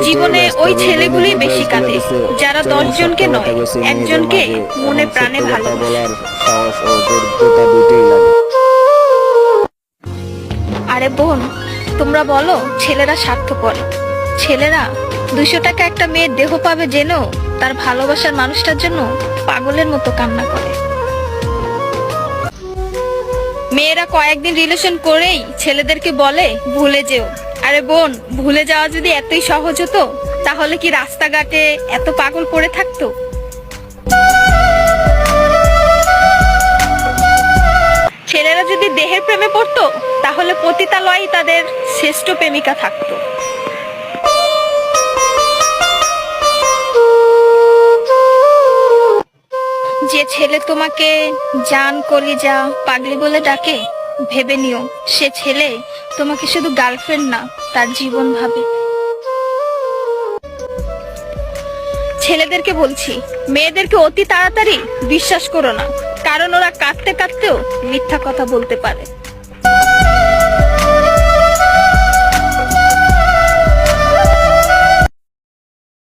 জীবনে ওই ছেলেগুলি বেশি কাঁদে যারা 10 জনকে নয়, একজনকে মনে প্রাণে ভালোবাসে। সাহস ও যোগ্যতা দুটোই লাগে। আরে বোন, তোমরা বলো ছেলেরা স্বার্থপর। ছেলেরা 200 টাকা একটা মেয়ের দেহ পাবে জেনেও তার ভালোবাসার মানুষটার জন্য পাগলের মতো কান্না করে। মেয়েরা কয়েকদিন রিলেশন করেই ছেলেদেরকে বলে ভুলে যেও। আরে বোন, ভুলে যাওয়া যদি এতই সহজ হতো তাহলে কি রাস্তাঘাটে এত পাগল পড়ে থাকতো? ছেলেরা যদি দেহের প্রেমে পড়তো তাহলে পতিতালয়েই তাদের শ্রেষ্ঠ প্রেমিকা থাকতো। যে ছেলে তোমাকে জান কলিজা পাগলি বলে ডাকে, ভেবে নিও সে ছেলে তোমাকে শুধু গার্লফ্রেন্ড না, তার জীবন ভাবে। ছেলেদেরকে বলছি, মেয়েদেরকে অতি তাড়াতাড়ি বিশ্বাস করো না, কারণ ওরা কাঁদতে কাঁদতেও মিথ্যা কথা বলতে পারে।